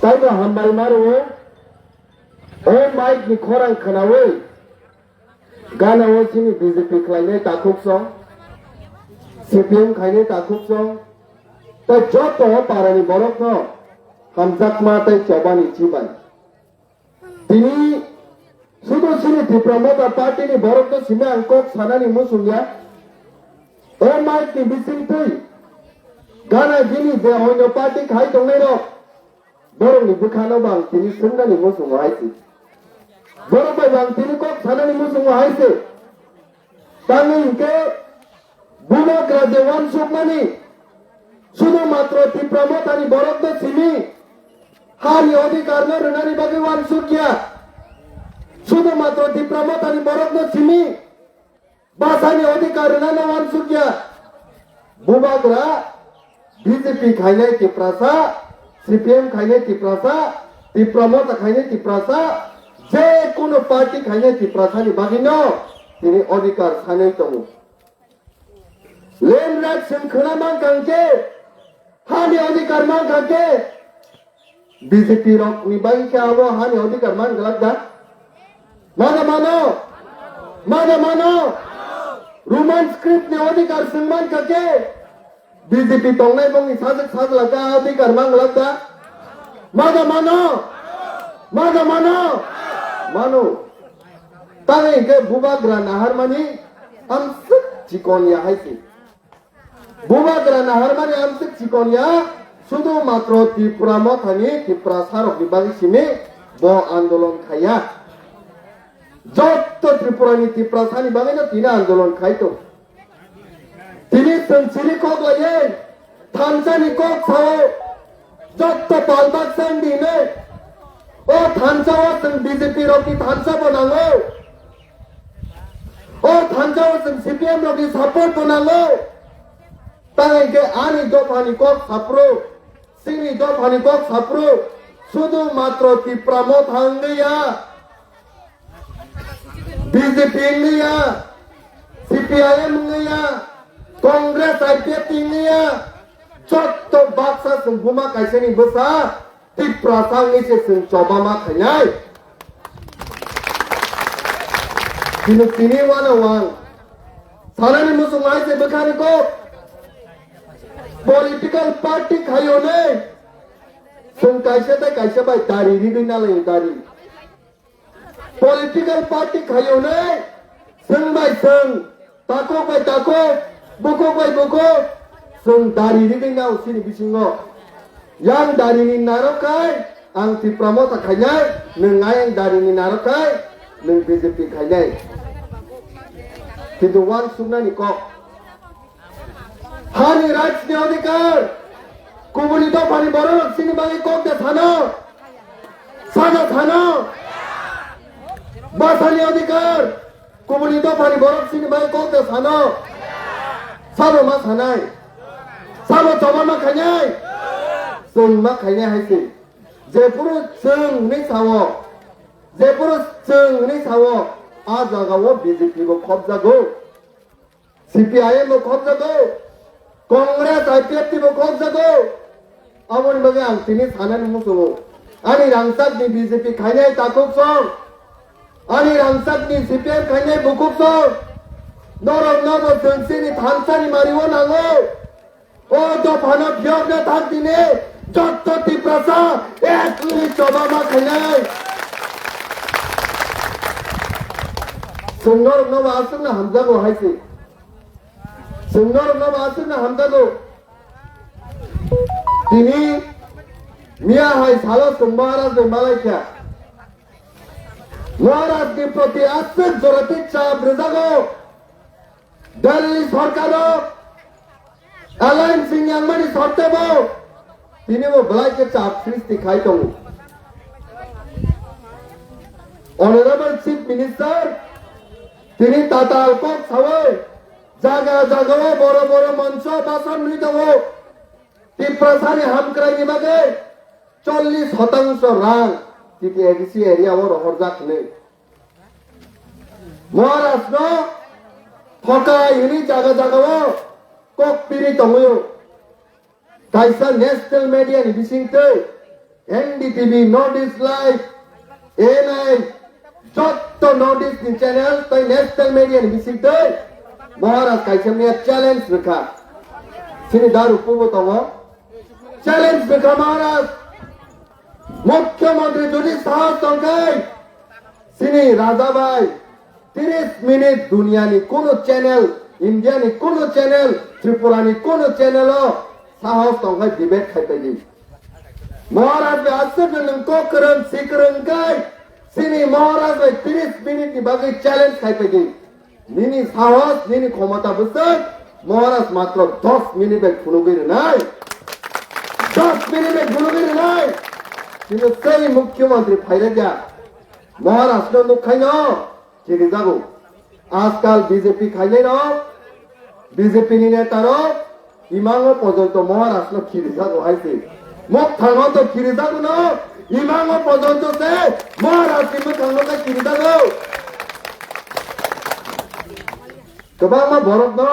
Taiba hambal maru o Mike ni khorang khanawe gana wo sini BJP khlaine takuk song CPM khaine takuk song ta joto parani borok no hamjak ma tai chobani chiban tini sudo sini diplomata party ni borok to sime angkok sanani musungya o Mike ni bising tui gana gini de onyo party khai tongnai ro borok ni bukhano bang tini sungani musung haisi borok bang tini kok sanani musung haisi tangi ke bumak rajawan sukmani sudo matro diplomata ni borok to simi hari odhikar no runani bagawan sukya sudo matro diplomata ni borok to simi basani odhikar runani wan sukya bubagra BJP khaine ki prasa CPM khaine ki prasa diplomata khaine ki prasa je kono party khaine ki prasa ni bagino tini odhikar sanai tongo len rak sem khana mang kangke hani odhikar mang kangke BJP rok ni bagi ke abo hani odhikar mang galak da mana Roman script ni odhikar sangman kangke BJP tongnai bong ni sajak lagda odhikar mang galak da mano tangai ke bubagra nahar mani amsik chikonya haisi bubagra nahar mani amsik chikonya sudo matro Tripura mothani Tripura sarok ni bagi simi bo andolon khaya jotto Tripura ni Tripura sani bagi no tina andolon khaito tini sensiri kok laye thansani kok sao jotto palbak sang dine o thansa o sang BJP roki thansa bonalo o thansa o sang CPM roki support bonalo tangai ke ani do pani kok sapro sini do pani kok sapro sudu matro Tripura mothangya BJP ngiya CPIM ngiya Congress IPF ngiya jotto baksa sang buma kaisani besa Tripura sang ni se sang coba ma khanyai tini wana wang sanani musungai se bekhani ko political party khayo ne sang kaise bai dari ri na lai dari political party khayo ne sang bai sang tako bai tako buko bai buko sang dari ri na usini bisingo yang dari ni narokai ang Tripura mota khanyai nengai yang dari ni narokai neng BJP khanyai কিন্তু one সুনানি cock হানি rights নি অধিকার কুবুলি তো পানি বড় সিনি বাগে cock দে থানা বাসানি অধিকার কুবুলি তো পানি বড় সিনি বাগে কক দে থানা সাবো মা থানাই সাবো জমা মা খাইনাই जों मा खायनाय हायसै जेपुरो जों नि सावो जेपुरो जों नि सावो आ जागाव BJP को खबजागो CPIM को खबजागो कांग्रेस IPF को खबजागो आमोनि बगे आं तिनि सानानि मुसुगो आनि रांसाक नि BJP खायनाय ताकुक सं आनि रांसाक नि CPM खायनाय बुकुक सं नरम नब जोंसिनि थानसानि मारिवो नांगो ओ दफाना बियावनो थाक दिने जत्तो Tripura एक मिनिट चबा मा खायनाय Sungor no asuna hamzago haisi Sungor no asuna hamzago tini miya hai salo sumara de malaika Maharaj ki proti asik jorati chap rezago Delhi sarkaro Alain Singh Yangmani sartebo tini wo balaike chap srishti khai tongo Honorable Chief Minister তিনি তাতাল cock ছাওয়াই জায়গা জায়গাও বড় বড় মঞ্চ বাসন নিতেও Tripura Sunny হামক্রাইনি বাগে 40% রাং তিতি এডিসি এরিয়া ওর হরজাক নেই মহারাষ্ট্র ফকা ইনি জায়গা জায়গাও কক পিরি তময় কাইসা ন্যাশনাল মিডিয়া নি বিসিংতে NDTV, Northeast Live, ANI, যত Northeast চ্যানেল তাই ন্যাশনাল মিডিয়া বিসিতে মহারাজ কাইসামিয়া চ্যালেঞ্জ রেখা সিনি দারু পূর্বতম চ্যালেঞ্জ রেখা মহারাজ মুখ্যমন্ত্রী যদি সাহস সংখ্যায় সিনি রাজাভাই 30 মিনিট দুনিয়ানি কোন চ্যানেল ইন্ডিয়ানি কোন চ্যানেল ত্রিপুরানি কোন চ্যানেল সাহস সংখ্যায় ডিবেট খাইতে দিই মহারাজ আসছে কোকরন সিকরন গাই সিনি মহারাজ 30 মিনিট বাকি চ্যালেঞ্জ খাইতে দিই নিনি সাহস নিনি ক্ষমতা বুঝছেন মহারাজ মাত্র 10 মিনিটে ফুলুগির নাই 10 মিনিটে ফুলুগির নাই কিন্তু সেই মুখ্যমন্ত্রী ফাইলে যা মহারাষ্ট্র লোক খাই ন চিনি যাবো আজকাল বিজেপি খাইলে ন বিজেপি নেতার ইমাঙ্গ পর্যন্ত মহারাষ্ট্র খিরি যাবো হাইছে মুখ থাঙো তো খিরি যাবো ন ইমাঙ্গ পর্যন্ত সে মহারাষ্ট্র মুখ থাঙো তো খিরি যাবো गोबां मा बरफ न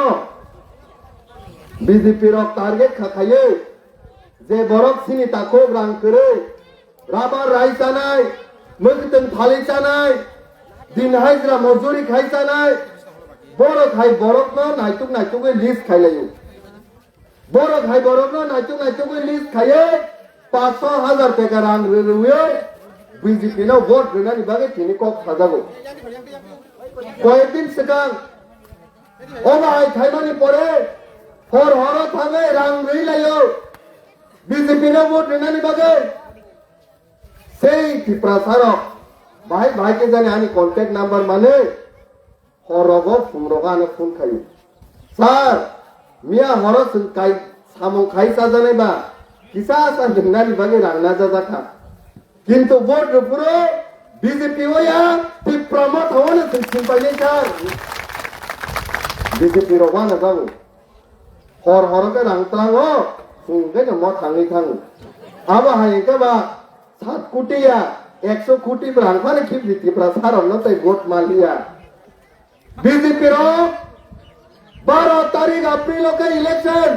बीजेपी रक टारगेट खाखायो जे बरफ सिनि ताखौ रां करे राबार राइस जानाय मैगं थालि जानाय दिन हाजिरा मजुरि खाइ जानाय बरफ हाय बरफ न नायतुक लिस्ट खाइलायो बरफ हाय बरफ न नायतुक लिस्ट खायो 500,000 टाका रां रुयो बीजेपी नाव भोट होनायनि बागै तिनि कक थाजागौ कयेकदिन सिगां অবাই খাইমানি পরে হর হর থামে রাং রইলাইও বিজেপি না ভোট নেনানি বাগে সেই ত্রিপ্রাসার ভাই ভাইকে জানি আনি কন্ট্যাক্ট নাম্বার মানে হরগ ফুমরগা আনে ফোন খাই স্যার মিয়া হর কাই সামং খাই সাজানাই বা কিসা আসা নেনানি বাগে রাংনা যাজাখা কিন্তু ভোট পুরো বিজেপি ওয়া ত্রিপ্রামত হওয়ানে সিম্পাইলে স্যার बीजेपी रवाना जागो हर हर के रांत्रांगो फुंगे न म थांगै थांगो आबा हायके बा 7 कोटिया 100 कोटी रांखाने खिप दितिफ्रा सारन तै भोट मालिया बीजेपी रो 12 तारीख अप्रैल के इलेक्शन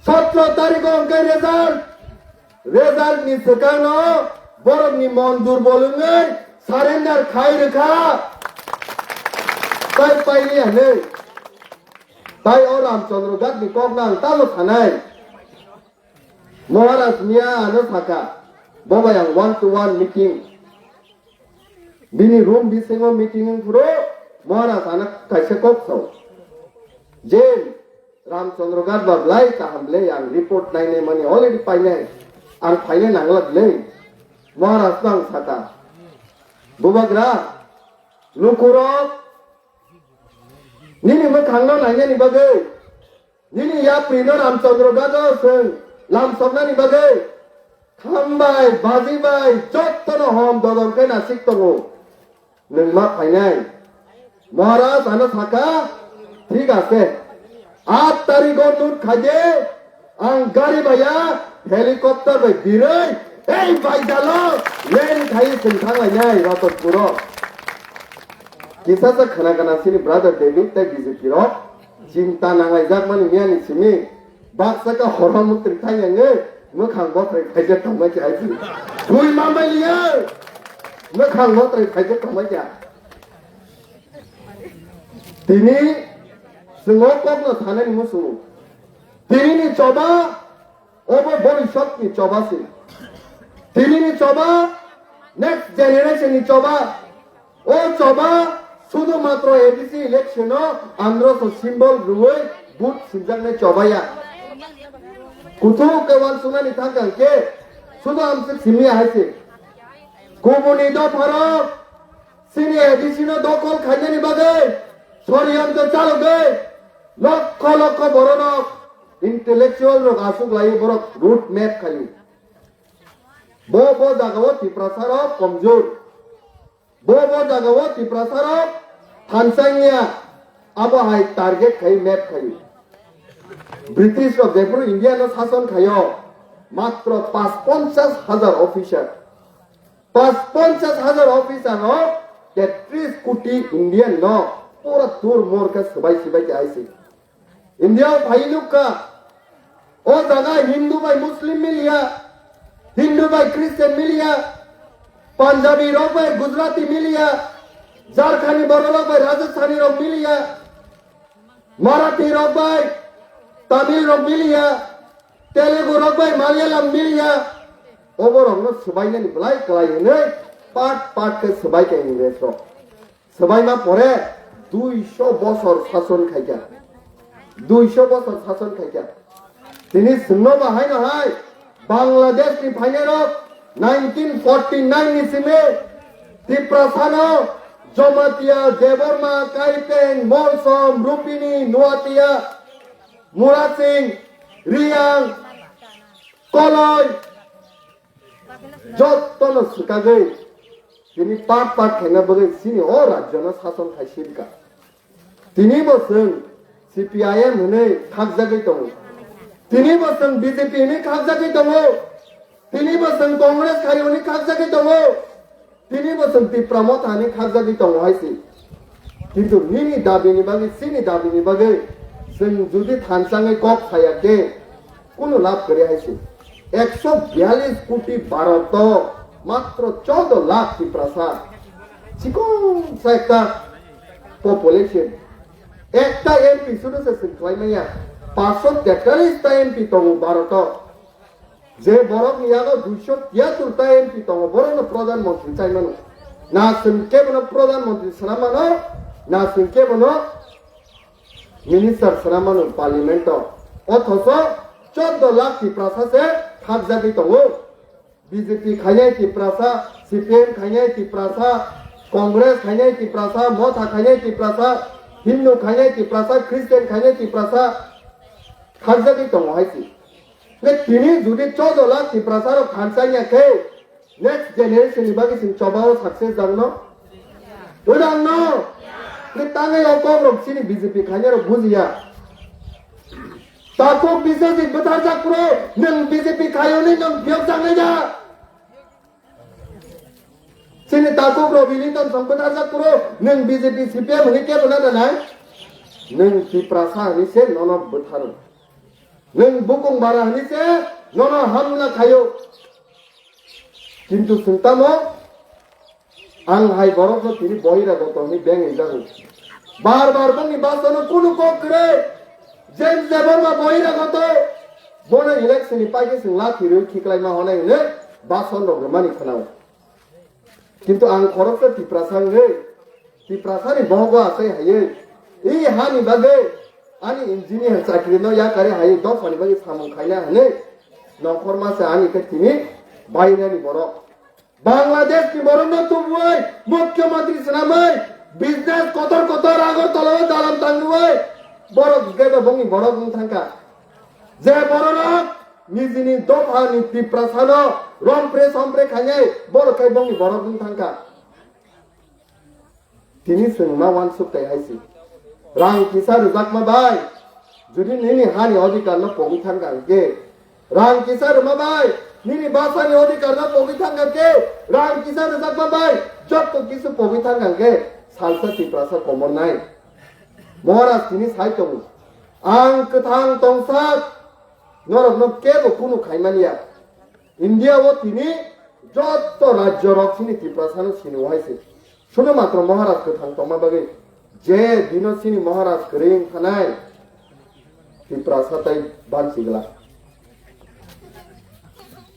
17 तारीख के रिजल्ट नि सकानो बरम नि मन दुर्बलङै सारेन्डार खाइ रेखा ताइ पाइलि हने তাই ও রামচন্দ্র গান্ধী কগনাং তালো থানায় মহারাজ মিয়া আনো থাকা ববায়াং 1-to-1 মিটিং বিনি রুম বিসিङाव মিটিং পুরো মহারাজ আনা কাইসে ককসাव যে রামচন্দ্র গান্ধী বাবলাই কাহামলে আং রিপোর্ট নাইনে মানি অলরেডি পাইনে আং ফাইলে নাংলাদলে মহারাজ নাং থাকা বুবাগ্রা লুকুরক निनी म खांनो नायने नि बगे निनी या प्रिनो रामचंद्र गाजो सं लाम सबनानि बगे खामबाय बाजिबाय जत्तनो हम ददन के नासिक तंगो नों मा फाइनाय महाराज आनो थाका ठीक आछे 8 तारिख नुट खाजे आं गाड़ी बाया हेलिकप्टर बाय बिरै এই বাইজালো লেন খাই सिंथांलायनाय रतनपुर किसासा खाना खाना सिनी ब्रादर डेविड तै बीजेपी रो चिंता नांगाय जाक मानि मियानि सिमी बाक्सा का हरमुत्रि थायङो मोखां बत्रै खाइजे थांबाय जायसि दुइ मामालियो मोखां बत्रै खाइजे थांबाय जा दिनि जोङो कबनो थानायनि मुसु दिनिनि चबा अबो भबिष्यतनि चबासि दिनिनि चबा नेक्स्ट जेनारेशननि चबा ओ चबा শুধুমাত্র এডিসি ইলেকশন আন্ধ্রস সিম্বল রুই বুট সিজাংনে চবায়া কুথু কেওয়ান সুনানি থাকাংকে শুধু আমসে সিমিয়া হাইছে গুবুনি দ ফারক সিনি এডিসি ন দখল খাইনানি বাগে সরিয়ন্ত চালগে লক্ষ লক্ষ বড়নক ইন্টেলেকচুয়াল রক আসুক লাই বড় রুট ম্যাপ খালি বো বো জাগাও ত্রিপ্রাসার কমজোর बो जगह ত্রিপ্রাসার थानसाइनिया अब हाय टारगेट खाई मैप खाई ब्रिटिश रो देब्रु इंडिया नो शासन खायो मात्र 55,000 ऑफिसर 55,000 ऑफिसर नो 33 कोटी इंडियन नो पूरा दूर मोर का सबाई सिबाई आइसे इंडिया भाई लोग का ओ जगह हिंदू भाई मुस्लिम मिलिया Hindu by Christian milia, Punjabi rok by Gujarati milia, Jharkhandi borok by Rajasthani rok milia, Marathi rok by Tamil rok milia, Telugu rok by Malayalam milia. Overall no sebaiknya ni belai kelai ini part ke sebaiknya ini besok. Sebaiknya pore 200 বছর শাসন খাইয়া 200 বছর শাসন খাইয়া তিনি শুনো বাহাই নহাই Bangladesh ni ফাইনেরক 1949 ni sime Tiprasano Jomatia Deborma Kaiten Monsom Rupini Nuatia Murat Singh Riang Koloy যতন সুকাগে তিনি পাট খেনা বগে সিনি ও রাজ্যনা শাসন খাইছিলকা তিনি বসেন সিপিআইএম হনে খাকজাগে দङ তিনি বসেন বিজেপি হনে খাকজাগে দङ তিনি বসেন কংগ্রেস খাই হনে খাকজাগে দङ তিনি বসেন ত্রিপ্রামত হানি খাকজাগে দङ হাইছি কিন্তু নিনি দাবিনি বাগে সিনি দাবিনি বাগে जों जुदि थानसाङै कक खायाके কোনো লাভ করে হাইছি 142 কোটি ভারত মাত্র 14 লাখ ত্রিপ্রাসা চিকন একটা পপুলেশন একটা এমপি শুধু সিনক্লাইমাইয়া 543টা এমপি দङ ভারত যে বরক নিয়ানো 273টা এমপি দङ বরনো প্রধানমন্ত্রী চাইমানো না সিনকেবনো প্রধানমন্ত্রী সানামানো না সিনকেবনো মিনিস্টার সানামানো পার্লামেন্ট অথচ 14 লাখ ত্রিপ্রাসা से खाकजागे दङ बीजेपी खाइनाय ত্রিপ্রাসা सीपीएम खाइनाय ত্রিপ্রাসা कांग्रेस खाइनाय ত্রিপ্রাসা मथा खाइनाय ত্রিপ্রাসা हिंदू खाइनाय ত্রিপ্রাসা ख्रिस्टियान खाइनाय ত্রিপ্রাসা खाकजागे दङ हाइसी ने तिनी जुदि 14 लाख ত্রিপ্রাসা रो खानसायाखै नेक्स्ट जेनेरेशन नि बागै सिं चबाव सक्सेस जागनो उदांनो ने ताङै अकम रक्सिनि बीजेपी खाइनाय रो बुजिया ताको बीजेपी बता जाक्रो नों बीजेपी खायोनि नों बियाव जांनायजा सिनि ताको रबिनि तन संबता जाक्रो नों बीजेपी सीपीएम हनि के बना नाय नों त्रिप्रासा हनि से नन बथारो नों बुकुं बारा हनि से नन हमला खायो किन्तु सुंतामो आं हाय बरफ तिनि बहिरा गतनि बेंग जागो बार बार बंनि बासनो कुनु कोकरे जेम्स देबरमा बहिरा गत बने इलेक्शन नि पाइके जों लाखिरो खिक्लायमा हनाय ने बासन रगमानि खोनाव किन्तु आं खरसे त्रिप्रासानि बहगो आसे हायो ई हानि बागे आनि इंजिनियर चाकरि न या करे हायो दफानि बागे सामु खायना हने नखर मासे आनि के तिनि बायनानि बर बांग्लादेश नि बर न तुबुय मुख्यमंत्री सनामै बिजनेस कतर आगर तलव दालाम तांगुय बरक गेबे बंगि बरक थांका जे बरक निजिनि दफानि त्रिप्रासानो रमप्रे समप्रे खायनाय बरकाय बंगि बरक थांका तिनि सोंमा वान सुक्ताय हायसि रां किसा रुजाकमा बाय जुदि निनि हानि अधिकार न पगि थांका के रां किसा रुमा बाय निनि बासानि अधिकार न पगि थांका के रां किसा रुजाकमा बाय जब तो किसु पगि थांका के सालसा त्रिप्रासा कमन नाय महाराज तिनि साइतों आं कथां तंसाक नरक न केबो कुनु खायमानिया इंडिया वो तिनि जत राज्य रक्षिनि त्रिप्रासानो सिनि हायसे शुनु मात्र महाराज कथां तमा बागे जे दिनो सिनि महाराज करें खानाय त्रिप्रासा ताई बानसिगला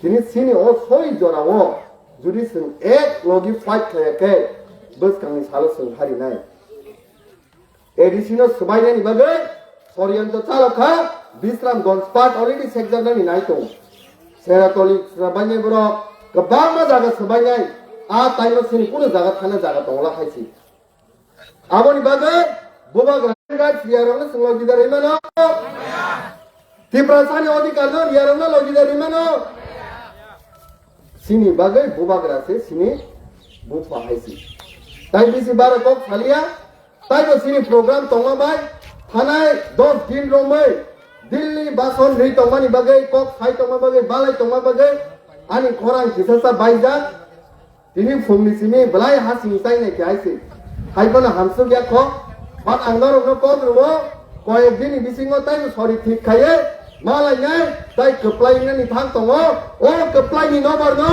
तिनि सिनि ओ सय जरावो जुदि जों एक लगी फाइट खायाखै बसखांनि सालो जों हारिनाय एडिशनल सुबायनायनि बागै सरियन्त चालखा बिश्रामगन्ज पार्ट अलरेडि सेक्जानानि नायतो सेराटलि सुबायनाय बर गोबां मा जागा सुबायनाय आ टाइम सिनि कुनु जागा थाना जागा दंला खायसि आबोनि बागै बुबाग रांगा सियारनो जों गिदार इमानो त्रिप्रासानि अधिकार न यारनो लगिदार इमानो सिनि बागै बुबाग रासे सिनि बुफा हायसि ताइ बिसि बारा कक फालिया ताइबो सिनि प्रोग्राम तंगाबाय थानाय 10 दिन रोमै दिल्ली बासन रि तंगानि बागै कक फाइ तंगा बागै बालाय तंगा बागै आनि खरां खिसासा बायजा दिनि फुंनि सिनि बलाय हासिं ताइनाय खायसि हाइबना हामसु ग्या ख बात आंनार न कब रुमो कय दिन बिसिङो ताइ सरि ठीक खाये मालायनाय जाय गोप्लायनायनि थां दङ अ गोप्लायनि नबरनो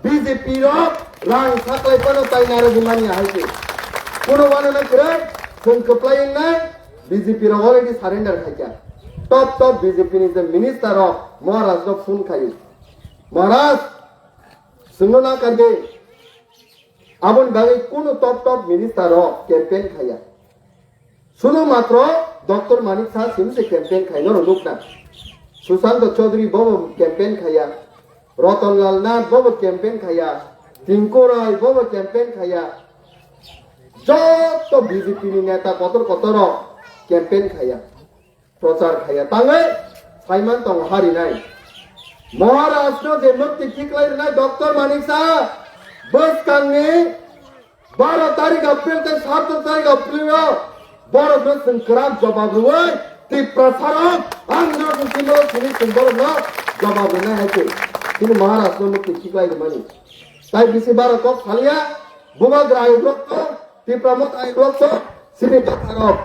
बिजेपि रो रां साख्लायफोनो तायनारो बुंनानै हायसे कोनोबानो नखरे जों गोप्लायनाय बिजेपि रो अलरेडी सारेन्डार खायया टप बिजेपि नि जे मिनिस्टार महाराष्ट्र फुन खायो महाराज जोंनो ना करदे आबन बागै कोनो टप मिनिस्टार कैंपेन खाया শুধু মাত্র ডক্টর মানিক শাহ সিমসে ক্যাম্পেইন খাইনো লোক না সুশান্ত চৌধুরী বব ক্যাম্পেইন খাইয়া রতনলাল নাথ বব ক্যাম্পেইন খাইয়া টিঙ্কু রায় বব ক্যাম্পেইন খাইয়া যত বিজেপি নি নেতা কতর ক্যাম্পেইন খাইয়া প্রচার খাইয়া তাঙ্গে সাইমান তং হারি নাই মহারাষ্ট্র যে মুক্তি ঠিকলাই নাই ডক্টর মানিক শাহ বস কাংনি 12 तारीख अप्रैल ते 7 तारीख अप्रैल বড় দর্শন করার জবাব রুই তি প্রসারক আন্ধ্র কিন্তু তিনি সুন্দর না জবাব না হয়েছে তিনি মহারাষ্ট্র মুক্তি শিখাই মানি তাই বিসি বারো কক ফালিয়া বুমাগ্র আয়োগ্রক তি প্রমোদ আয়োগ্রক সিনি বাখারক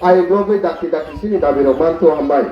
আয়োগ্রক ডাকি সিনি দাবির মানতো হামাই